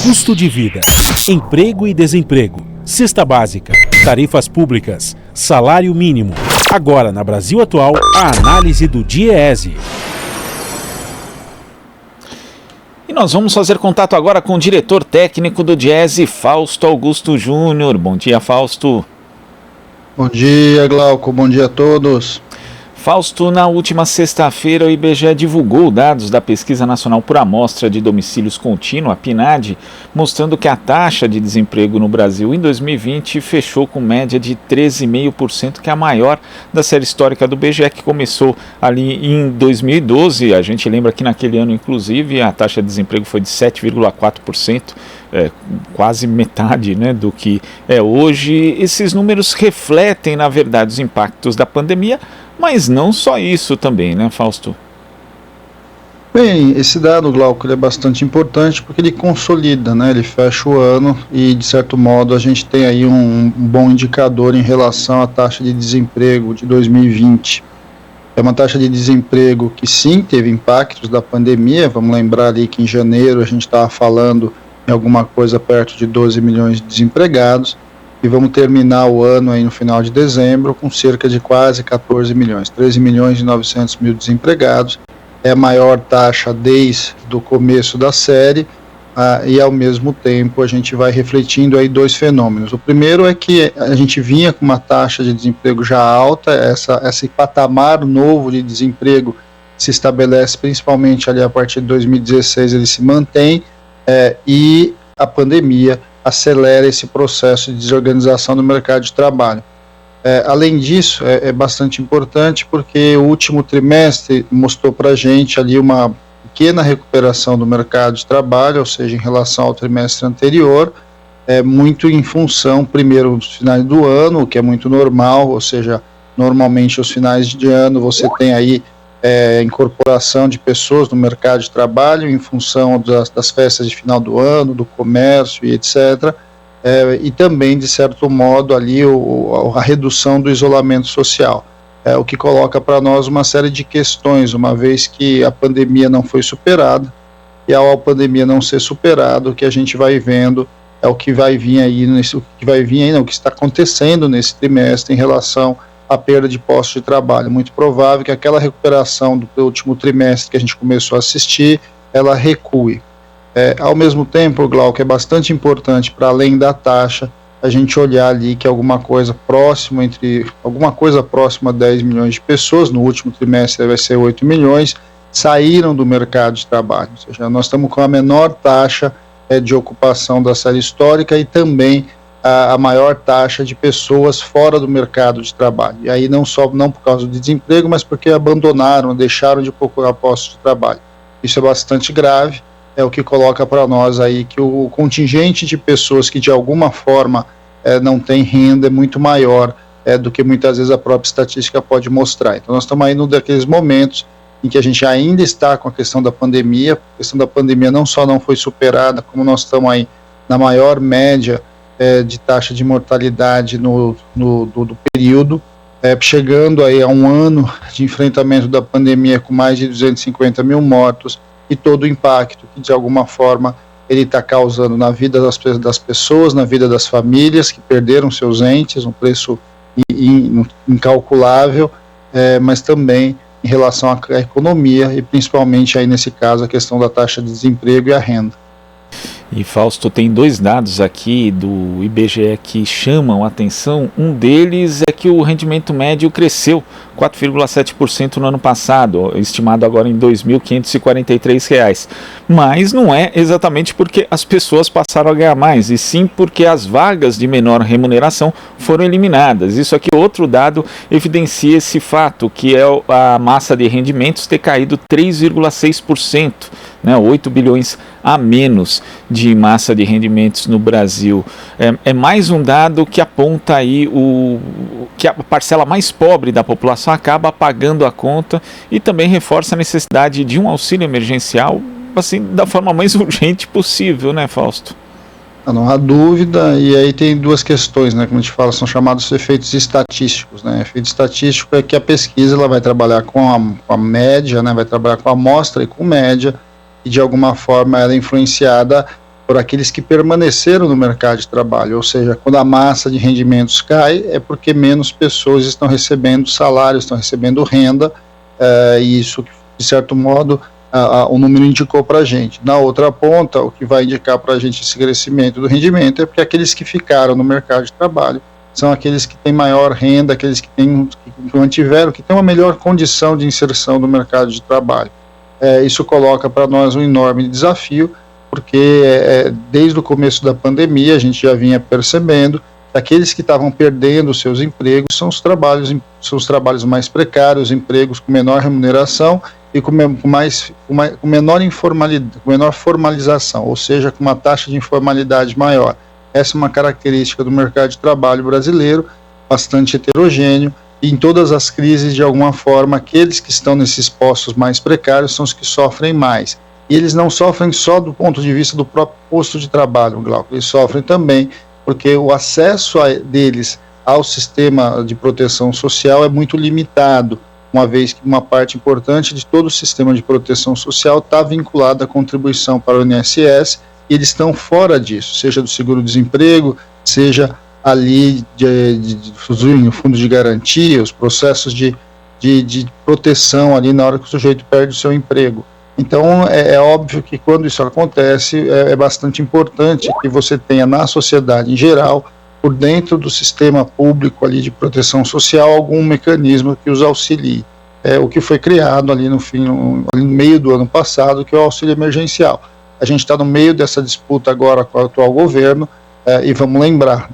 Custo de vida, emprego e desemprego, cesta básica, tarifas públicas, salário mínimo. Agora, na Brasil Atual, a análise do DIEESE. E nós vamos fazer contato agora com o diretor técnico do DIEESE, Fausto Augusto Júnior. Bom dia, Fausto. Bom dia, Glauco. Bom dia a todos. Fausto, na última sexta-feira o IBGE divulgou dados da Pesquisa Nacional por Amostra de Domicílios Contínua, a PNAD, mostrando que a taxa de desemprego no Brasil em 2020 fechou com média de 13,5%, que é a maior da série histórica do IBGE, que começou ali em 2012. A gente lembra que naquele ano, inclusive, a taxa de desemprego foi de 7,4%, quase metade, né, do que é hoje. Esses números refletem, na verdade, os impactos da pandemia, mas não só isso também, né, Fausto? Bem, esse dado, Glauco, ele é bastante importante porque ele consolida, né, ele fecha o ano e, de certo modo, a gente tem aí um bom indicador em relação à taxa de desemprego de 2020. É uma taxa de desemprego que, sim, teve impactos da pandemia. Vamos lembrar ali que em janeiro a gente estava falando em alguma coisa perto de 12 milhões de desempregados, e vamos terminar o ano aí no final de dezembro com cerca de quase 14 milhões, 13 milhões e 900 mil desempregados. É a maior taxa desde o começo da série, e ao mesmo tempo a gente vai refletindo aí dois fenômenos. O primeiro é que a gente vinha com uma taxa de desemprego já alta, esse patamar novo de desemprego se estabelece principalmente ali a partir de 2016, ele se mantém, e a pandemia acelera esse processo de desorganização do mercado de trabalho. Além disso, é bastante importante porque o último trimestre mostrou para a gente ali uma pequena recuperação do mercado de trabalho, ou seja, em relação ao trimestre anterior, muito em função, primeiro, dos finais do ano, o que é muito normal, ou seja, normalmente os finais de ano você tem aí incorporação de pessoas no mercado de trabalho em função das festas de final do ano, do comércio e etc., e também, de certo modo, ali a redução do isolamento social, o que coloca para nós uma série de questões, uma vez que a pandemia não foi superada, e ao a pandemia não ser superada, o que a gente vai vendo é o que vai vir aí, o que está acontecendo nesse trimestre em relação a perda de postos de trabalho. Muito provável que aquela recuperação do último trimestre que a gente começou a assistir, ela recue. Ao mesmo tempo, Glauco, é bastante importante, para além da taxa, a gente olhar ali que alguma coisa próxima a 10 milhões de pessoas, no último trimestre vai ser 8 milhões, saíram do mercado de trabalho. Ou seja, nós estamos com a menor taxa de ocupação da série histórica e também a maior taxa de pessoas fora do mercado de trabalho. E aí não por causa do desemprego, mas porque abandonaram, deixaram de procurar postos de trabalho. Isso é bastante grave, é o que coloca para nós aí que o contingente de pessoas que de alguma forma não tem renda é muito maior do que muitas vezes a própria estatística pode mostrar. Então nós estamos aí num daqueles momentos em que a gente ainda está com a questão da pandemia. A questão da pandemia não só não foi superada, como nós estamos aí na maior média de taxa de mortalidade do período, chegando aí a um ano de enfrentamento da pandemia com mais de 250 mil mortos, e todo o impacto que de alguma forma ele está causando na vida das pessoas, na vida das famílias que perderam seus entes, um preço incalculável, mas também em relação à economia e principalmente aí nesse caso a questão da taxa de desemprego e a renda. E Fausto, tem dois dados aqui do IBGE que chamam a atenção. Um deles é que o rendimento médio cresceu 4,7% no ano passado, estimado agora em R$ 2.543. Mas não é exatamente porque as pessoas passaram a ganhar mais, e sim porque as vagas de menor remuneração foram eliminadas. Isso aqui, outro dado, evidencia esse fato, que é a massa de rendimentos ter caído 3,6%. 8 bilhões a menos de massa de rendimentos no Brasil. É mais um dado que aponta aí que a parcela mais pobre da população acaba pagando a conta, e também reforça a necessidade de um auxílio emergencial, assim, da forma mais urgente possível, né, Fausto? Não há dúvida, e aí tem duas questões, né, como a gente fala, são chamados efeitos estatísticos, né. Efeito estatístico é que a pesquisa ela vai trabalhar com a média, né, vai trabalhar com a amostra e com média, e de alguma forma ela é influenciada por aqueles que permaneceram no mercado de trabalho, ou seja, quando a massa de rendimentos cai, é porque menos pessoas estão recebendo salário, estão recebendo renda, e isso, de certo modo, o número indicou para a gente. Na outra ponta, o que vai indicar para a gente esse crescimento do rendimento é porque aqueles que ficaram no mercado de trabalho são aqueles que têm maior renda, aqueles que mantiveram, que têm uma melhor condição de inserção no mercado de trabalho. Isso coloca para nós um enorme desafio, porque desde o começo da pandemia a gente já vinha percebendo que aqueles que estavam perdendo os seus empregos são os trabalhos mais precários, empregos com menor remuneração e com menor formalização, ou seja, com uma taxa de informalidade maior. Essa é uma característica do mercado de trabalho brasileiro, bastante heterogêneo, e em todas as crises, de alguma forma, aqueles que estão nesses postos mais precários são os que sofrem mais. E eles não sofrem só do ponto de vista do próprio posto de trabalho, Glauco, eles sofrem também porque o acesso deles ao sistema de proteção social é muito limitado, uma vez que uma parte importante de todo o sistema de proteção social está vinculada à contribuição para o INSS, e eles estão fora disso, seja do seguro-desemprego, seja ali no fundo de garantia, os processos de proteção ali na hora que o sujeito perde o seu emprego. Então, é óbvio que quando isso acontece, é bastante importante que você tenha na sociedade em geral, por dentro do sistema público ali de proteção social, algum mecanismo que os auxilie. O que foi criado ali no meio do ano passado, que é o auxílio emergencial. A gente está no meio dessa disputa agora com o atual governo, e vamos lembrar,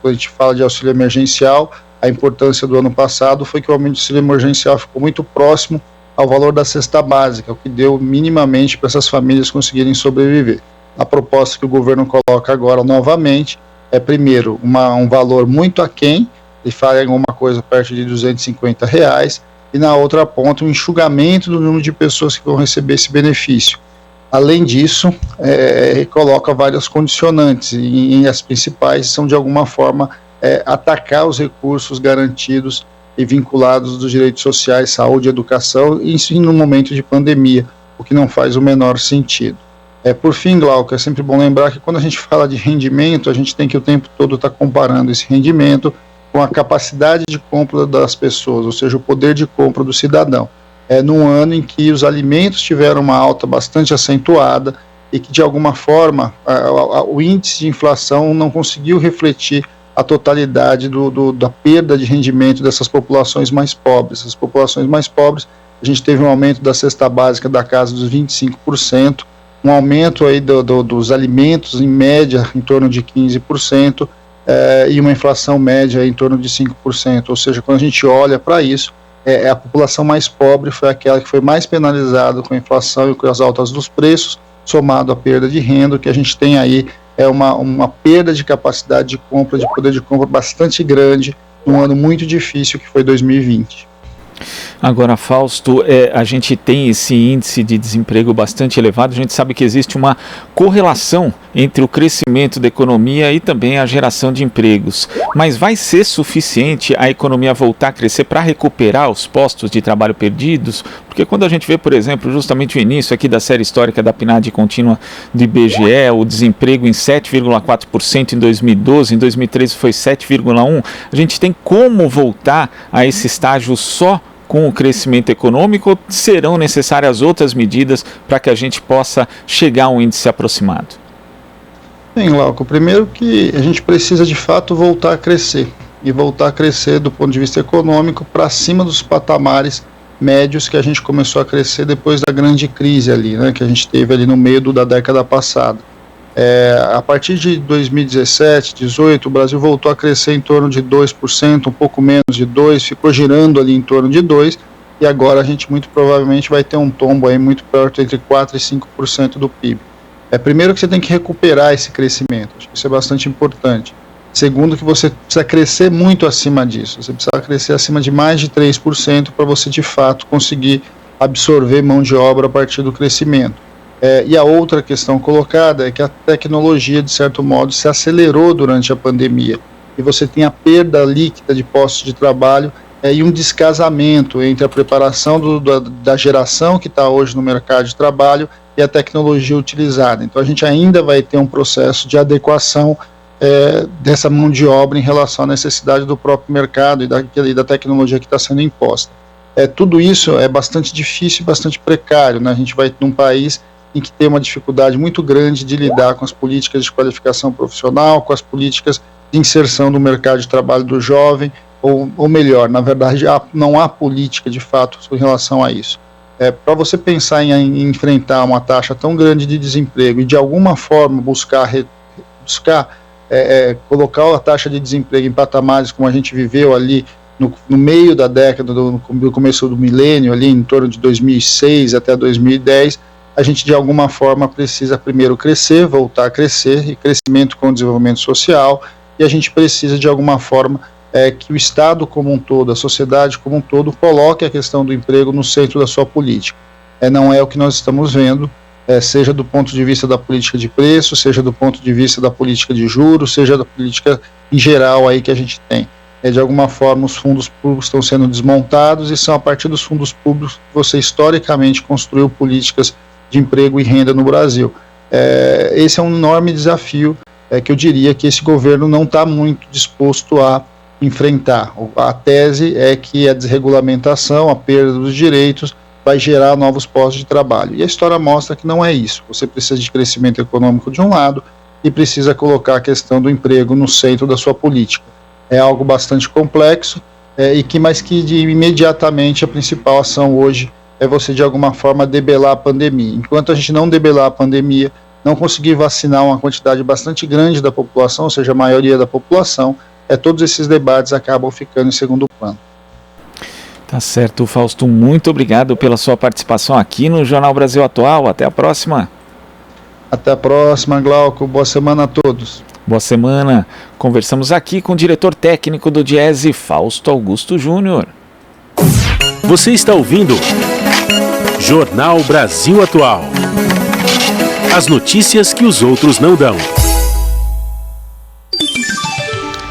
quando a gente fala de auxílio emergencial, a importância do ano passado foi que o aumento do auxílio emergencial ficou muito próximo ao valor da cesta básica, o que deu minimamente para essas famílias conseguirem sobreviver. A proposta que o governo coloca agora novamente é, primeiro, um valor muito aquém, ele fala alguma coisa perto de R$250, e na outra ponta um enxugamento do número de pessoas que vão receber esse benefício. Além disso, coloca várias condicionantes, e as principais são de alguma forma atacar os recursos garantidos e vinculados dos direitos sociais, saúde e educação, isso no momento de pandemia, o que não faz o menor sentido. Por fim, Glauco, é sempre bom lembrar que quando a gente fala de rendimento, a gente tem que o tempo todo estar comparando esse rendimento com a capacidade de compra das pessoas, ou seja, o poder de compra do cidadão. Num ano em que os alimentos tiveram uma alta bastante acentuada e que, de alguma forma, o índice de inflação não conseguiu refletir a totalidade da perda de rendimento dessas populações mais pobres. As populações mais pobres, a gente teve um aumento da cesta básica da casa dos 25%, um aumento aí dos alimentos, em média, em torno de 15%, e uma inflação média em torno de 5%. Ou seja, quando a gente olha para isso, a população mais pobre foi aquela que foi mais penalizada com a inflação e com as altas dos preços, somado à perda de renda, que a gente tem aí uma perda de capacidade de compra, de poder de compra bastante grande, num ano muito difícil que foi 2020. Agora, Fausto, a gente tem esse índice de desemprego bastante elevado, a gente sabe que existe uma correlação entre o crescimento da economia e também a geração de empregos, mas vai ser suficiente a economia voltar a crescer para recuperar os postos de trabalho perdidos? Porque quando a gente vê, por exemplo, justamente o início aqui da série histórica da PNAD contínua do IBGE, o desemprego em 7,4% em 2012, em 2013 foi 7,1%, a gente tem como voltar a esse estágio só com o crescimento econômico, ou serão necessárias outras medidas para que a gente possa chegar a um índice aproximado? Bem, Glauco, primeiro que a gente precisa de fato voltar a crescer, e voltar a crescer do ponto de vista econômico para cima dos patamares médios que a gente começou a crescer depois da grande crise ali, que a gente teve ali no meio da década passada. A partir de 2017, 2018, o Brasil voltou a crescer em torno de 2%, um pouco menos de 2%, ficou girando ali em torno de 2%, e agora a gente muito provavelmente vai ter um tombo aí muito perto entre 4% e 5% do PIB. Primeiro que você tem que recuperar esse crescimento, acho que isso é bastante importante. Segundo que você precisa crescer muito acima disso, você precisa crescer acima de mais de 3% para você de fato conseguir absorver mão de obra a partir do crescimento. E a outra questão colocada é que a tecnologia, de certo modo, se acelerou durante a pandemia, e você tem a perda líquida de postos de trabalho e um descasamento entre a preparação da geração que está hoje no mercado de trabalho e a tecnologia utilizada. Então a gente ainda vai ter um processo de adequação dessa mão de obra em relação à necessidade do próprio mercado e da tecnologia que está sendo imposta. Tudo isso é bastante difícil e bastante precário, né? A gente vai num país em que tem uma dificuldade muito grande de lidar com as políticas de qualificação profissional, com as políticas de inserção no mercado de trabalho do jovem, ou melhor, na verdade, não há política de fato em relação a isso. Para você pensar em enfrentar uma taxa tão grande de desemprego e de alguma forma buscar colocar a taxa de desemprego em patamares como a gente viveu ali no meio da década, do começo do milênio, ali em torno de 2006 até 2010, a gente de alguma forma precisa primeiro crescer, voltar a crescer, e crescimento com o desenvolvimento social, e a gente precisa de alguma forma que o Estado como um todo, a sociedade como um todo, coloque a questão do emprego no centro da sua política. Não é o que nós estamos vendo, seja do ponto de vista da política de preço, seja do ponto de vista da política de juros, seja da política em geral aí que a gente tem. De alguma forma os fundos públicos estão sendo desmontados e são a partir dos fundos públicos que você historicamente construiu políticas de emprego e renda no Brasil. Esse é um enorme desafio que eu diria que esse governo não está muito disposto a enfrentar. A tese é que a desregulamentação, a perda dos direitos vai gerar novos postos de trabalho. E a história mostra que não é isso. Você precisa de crescimento econômico de um lado e precisa colocar a questão do emprego no centro da sua política. É algo bastante complexo, mas que imediatamente a principal ação hoje é você de alguma forma debelar a pandemia. Enquanto a gente não debelar a pandemia, não conseguir vacinar uma quantidade bastante grande da população, ou seja, a maioria da população, todos esses debates acabam ficando em segundo plano. Tá certo, Fausto, muito obrigado pela sua participação aqui no Jornal Brasil Atual. Até a próxima. Até a próxima, Glauco. Boa semana a todos. Boa semana. Conversamos aqui com o diretor técnico do Diese, Fausto Augusto Júnior. Você está ouvindo Jornal Brasil Atual. As notícias que os outros não dão.